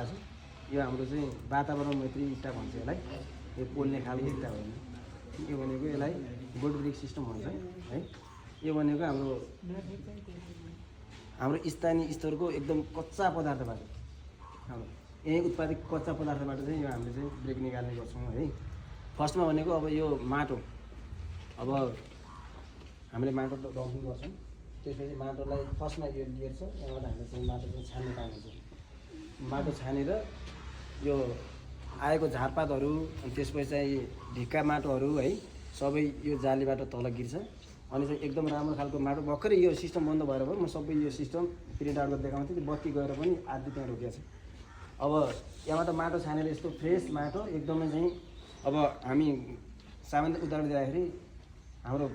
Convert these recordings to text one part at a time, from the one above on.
छ यो हाम्रो चाहिँ वातावरण मैत्री इट्टा भन्छ यसलाई यो पोल्ने खालको इट्टा होइन यो भनेको यसलाई बोर्ड ब्रिक सिस्टम भन्छ है यो भनेको हाम्रो स्थानीय स्तरको एकदम कच्चा पदार्थबाट हाम्रो यही उत्पादित कच्चा पदार्थबाट चाहिँ यो हामीले चाहिँ ब्रेक निकाल्ने गर्छौँ है फर्स्टमा भनेको अब यो माटो अब हामीले माटो डम्पिङ गर्छौँ त्यसपछि माटोलाई फर्स्टमा यो लिएर छ यहाँबाट हामीले चाहिँ माटो चाहिँ छान्ने काम हुन्छ माटो छानेर यो आएको झारपातहरू अनि त्यसपछि चाहिँ ढिक्का माटोहरू है सबै यो जालीबाट तल गिर्छ अनि चाहिँ एकदम राम्रो खालको माटो भर्खरै यो सिस्टम बन्द भएर भयो म सबै यो सिस्टम प्रिन्ट आउट गरेर देखाउँथेँ त्यो बत्ती गएर पनि आधी त्यहाँ रोकिएको छ अब यहाँबाट माटो छानेर यस्तो फ्रेस माटो एकदमै चाहिँ अब हामी सामान्य उदाहरण दिँदाखेरि हाम्रो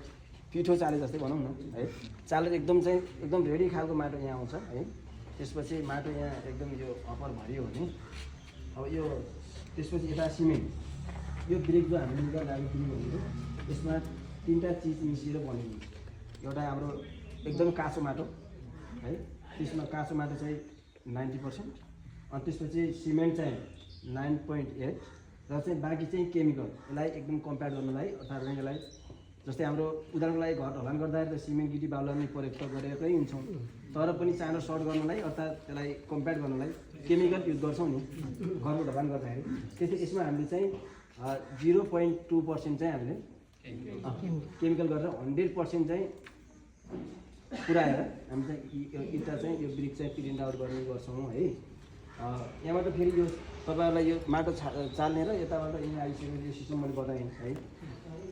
पिठो चाले जस्तै भनौँ न है चालेर एकदम चाहिँ एकदम रेडी खालको माटो यहाँ आउँछ है त्यसपछि माटो यहाँ एकदम यो अप्पर भरियो भने अब यो त्यसपछि यता सिमेन्ट यो ब्रेक जो हामीले निकाल्न लागेको ब्रेक भनेको यसमा तीनवटा चिज मिसिएर बनेको एउटा हाम्रो एकदम काँचो माटो है त्यसमा काँचो माटो चाहिँ 90% अनि त्यसपछि सिमेन्ट चाहिँ 9.8 र चाहिँ बाँकी चाहिँ केमिकल यसलाई एकदम कम्पेयर गर्नलाई अर्थात् यसलाई जस्तै हाम्रो उदाहरणको लागि घर ढलान गर्दाखेरि त सिमेन्ट गिटी बालुवा नै प्रयोग गरेकै हुन्छौँ तर पनि चाँडो सर्ट गर्नलाई अर्थात् त्यसलाई कम्पेयर गर्नलाई केमिकल युज गर्छौँ नि घरको ढलान गर्दाखेरि त्यसै यसमा हामीले चाहिँ 0.2% चाहिँ हामीले केमिकल गरेर 100% चाहिँ पुऱ्याएर हामी चाहिँ इट्टा चाहिँ यो ब्रिक चाहिँ प्रिन्ट आउट गर्ने गर्छौँ है यहाँबाट फेरि यो तपाईँहरूलाई यो माटो चाल्ने र यताबाट यहाँ आइसकेको यो सिस्टम मैले बताएँ है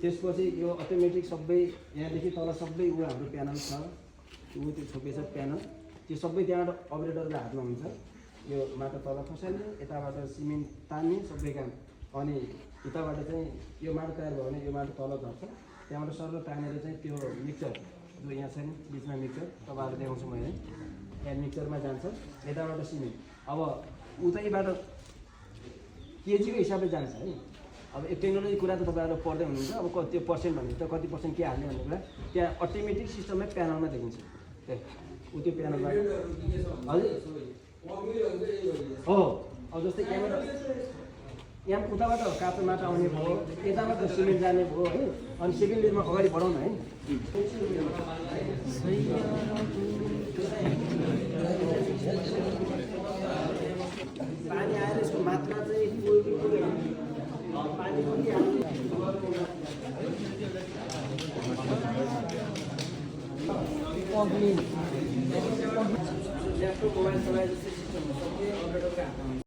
त्यसपछि यो अटोमेटिक सबै यहाँदेखि तल सबै ऊ हाम्रो प्यानल छ ऊ त्यो छोपेछ प्यानल त्यो सबै त्यहाँबाट अपरेटरको हातमा हुन्छ यो माटो तल खसाल्ने यताबाट सिमेन्ट तान्ने सबै काम अनि यताबाट चाहिँ यो माटो तयार भयो भने यो माटो तल झर्छ त्यहाँबाट सर्व तानेर चाहिँ त्यो मिक्सचर जो यहाँ छ नि बिचमा मिक्सचर तपाईँहरूले देखाउँछु मैले यहाँ मिक्सचरमा जान्छ यताबाट सिमेन्ट अब उतैबाट केजीको हिसाबले जान्छ है अब एक टेक्नोलोजी कुरा त तपाईँहरू पढ्दै हुनुहुन्छ अब त्यो पर्सेन्ट भनेको त कति पर्सेन्ट के हाल्ने भन्ने कुरा त्यहाँ अटोमेटिक सिस्टममै प्यानलमा देखिन्छ ऊ त्यो प्यानलबाट हजुर हो अब जस्तै यहाँ उताबाट काँचो माटो आउने भयो यताबाट सिमेन्ट जाने भयो है अनि सेकेन्ड लेयरमा अगाडि बढाउन है पानी आएर यसको मात्रा चाहिँ पानी पनि मोबाइल चलाए जस्तै सिस्टम